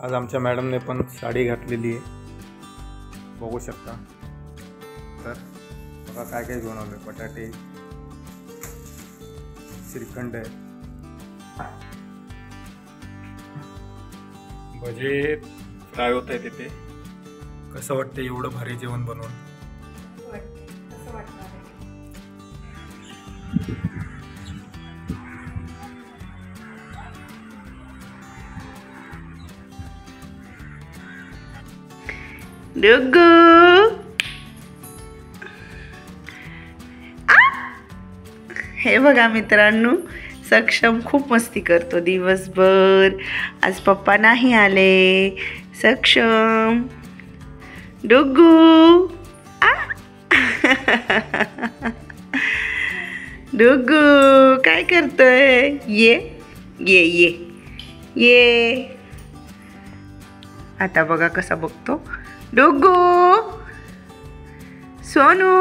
आज आमच्या मॅडमने पण साडी घातलेली आहे, बघू शकता। तर बघा काय काय घेऊन आलोय, बटाटे, श्रीखंड आहे, भजे फ्राय होत आहे तिथे। कसं वाटतं एवढं भारी जेवण बनवून? डुग्गू हे बघा मित्रांनो, सक्षम खूप मस्ती करतो दिवसभर। आज पप्पा नाही आले। सक्षम, डुग्गू डुग्गू काय करतोय? ये ये ये ये, आता बघा कसा बघतो डुग्गू। सोनू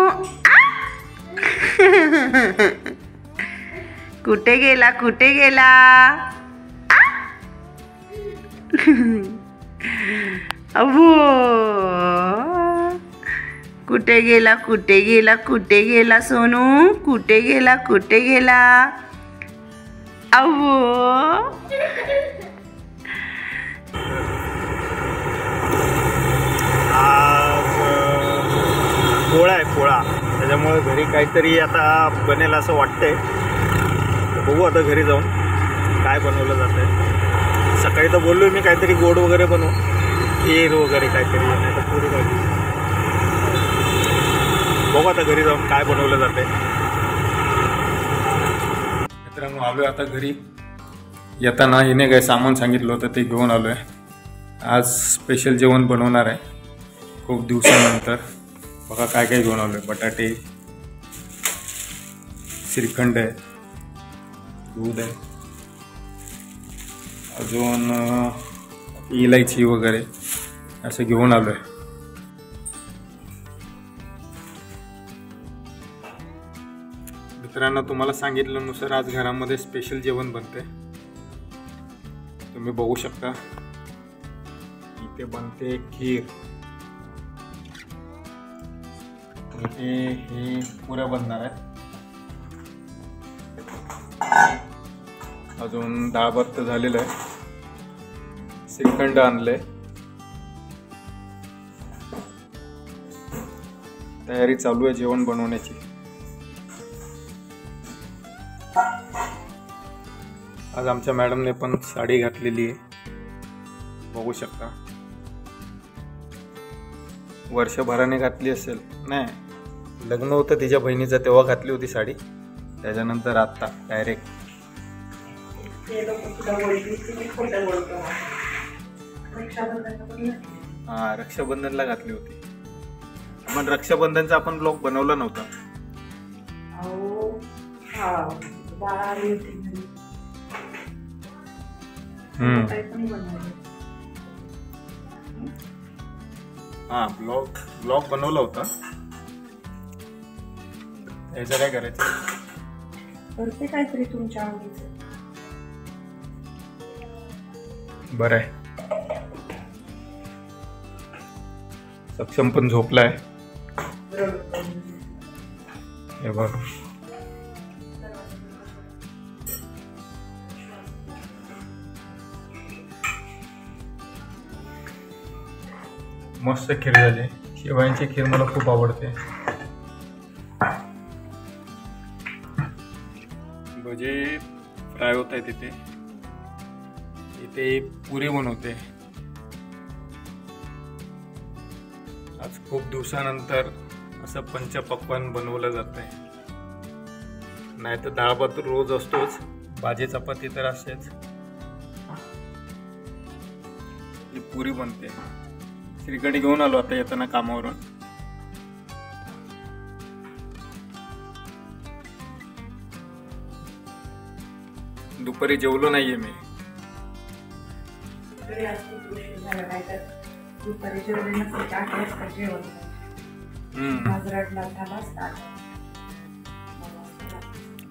कुठे गेला कुठे गेला? अबो कुठे गेला कुठे गेला कुठे गेला सोनू? कुठे गेला कुठे गेला? अबो पोळा आहे, पोळा, त्याच्यामुळे घरी काहीतरी आता बनेल असं वाटतंय। बघू आता घरी जाऊन काय बनवलं जातंय। सकाळी तर बोललोय मी काहीतरी गोड वगैरे बनवू, खीर वगैरे काहीतरी, नाही तर पुरी भाजी। बघू आता घरी जाऊन काय बनवलं जातंय। मित्रांनो आलोय आता घरी। येताना हिने काय सामान सांगितलं होतं ते घेऊन आलोय। आज स्पेशल जेवण बनवणार आहे खूप दिवसानंतर। बघा काय काय घेऊन आलोय, बटाटे, श्रीखंड आहे, दूध आहे, अजून इलायची वगैरे असं घेऊन आलोय। मित्रांनो तुम्हाला सांगितल्यानुसार आज घरामध्ये स्पेशल जेवण बनते। तुम्ही बघू शकता इथे बनते खीर, हे पुऱ्या बनणार आहेत, अजून डाळ भात झालेलं आहे, श्रीखंड आणलंय, तयारी चालू आहे जेवण बनवण्याची। आज आमच्या मॅडमने पण साडी घातलेली आहे, बघू शकता। वर्षभराने घातली असेल, नाही लग्न होतं तिच्या बहिणीचं तेव्हा घातली होती साडी, त्याच्यानंतर आता डायरेक्ट हा रक्षाबंधनला घातली होती। पण रक्षाबंधनचा आपण ब्लॉग बनवला नव्हता। हा ब्लॉग बनवला होता, याचं काय करायचं? करते काहीतरी तुमच्या आवडीचं। बरं आहे। सक्षम पण झोपलाय, हे बघ। मस्त खीर झाली, शेवयांची खीर मला खूप आवडते। भजे फ्राय होत आहे तिथे, इथे पुरी बनवते। आज खूप दिवसानंतर असं पंचपक्वान्न बनवलं जातंय, नाही तर डाळ भात रोज असतोच, भाजी चपाती तर असतेच। ही पुरी बनते। श्रीखंड घेऊन आलो आता येताना कामावरून। दुपारी जेवलो नाहीये मी।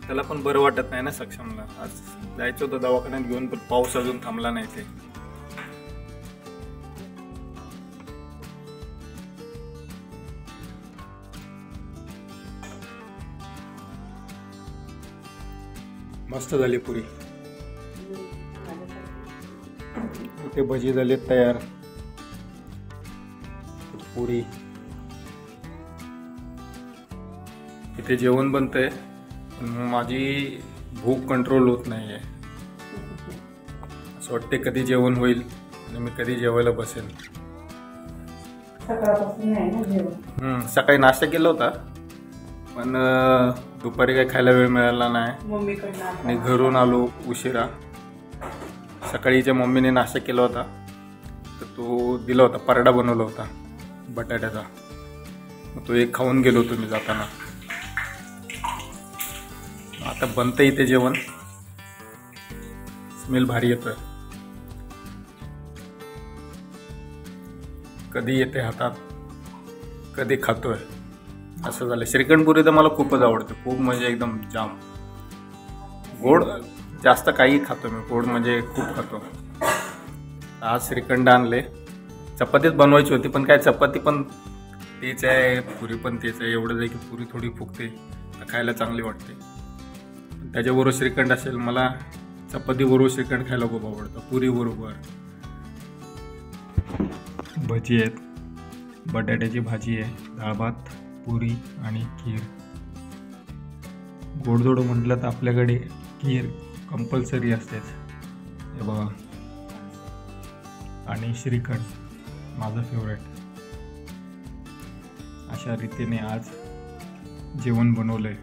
त्याला पण बरं वाटत नाही ना सक्षमला। आज जायचं होतं दवाखान्यात घेऊन, पण पाऊस अजून थांबला नाही ते। मस्त झाली पुरी. इथे भजी झाले तयार. पुरी इथे जेवण बनतंय पण माझी भूक कंट्रोल होत नाहीये. असं वाटते कधी जेवण होईल आणि मी कधी जेवायला बसेन. सकाळी नाश्ता केला होता पण दुपारी काही खायला वेळ मिळाला नाही आणि घरून आलो उशिरा. सकाळीच्या मम्मीने नाश्ता केला होता तर तो दिला होता, पराठा बनवला होता बटाट्याचा. मग तो एक खाऊन गेलो होतो मी जाताना. आता बनतं इथे जेवण. स्मेल भारी येतोय. कधी येते हातात कधी खातोय असं झालं. श्रीखंडपुरी तर मला खूपच आवडते, खूप म्हणजे एकदम जाम. गोड जास्त काही खातो मी, गोड म्हणजे खूप खातो. आज श्रीखंड आणले. चपातीच बनवायची होती पण काय चपाती पण तेच आहे, पुरी पण तेच आहे. एवढंच आहे की पुरी थोडी फुगते तर खायला चांगली वाटते. त्याच्याबरोबर श्रीखंड असेल. मला चपातीबरोबर श्रीखंड खायला खूप आवडतं. पुरी बरोबर भजी आहेत, बटाट्याची भाजी आहे, डाळ भात, पुरी आणि खीर. गोडधोड म्हटलं तर आपल्याकडे खीर कंपल्सरी असतेच. हे बघा. आणि श्रीखंड माझं फेवरेट. अशा रीतीने आज जेवण बनवलंय.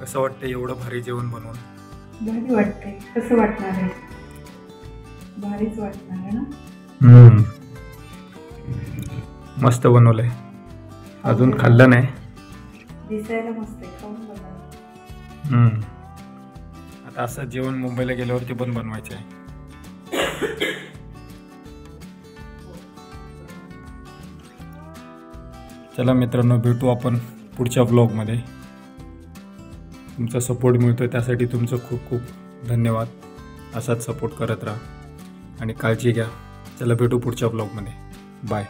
कसं वाटतं एवढं भारी जेवण बनवून? भारी वाटतंय. कसं वाटणार आहे? भारीच वाटणार आहे ना. मस्त बनवलंय. अजून खाल्लं नाही. दिसायला मस्त आहे, खाऊन बघा. आता असं जेवण मुंबईला गेल्यावरती पण बनवायचं आहे. चला मित्रांनो, भेटू आपण पुढच्या व्लॉगमध्ये. तुमचा सपोर्ट मिळतोय त्यासाठी तुमचं खूप खूप धन्यवाद. असाच सपोर्ट करत राहा आणि काळजी घ्या. चला भेटू पुढच्या व्लॉगमध्ये. बाय.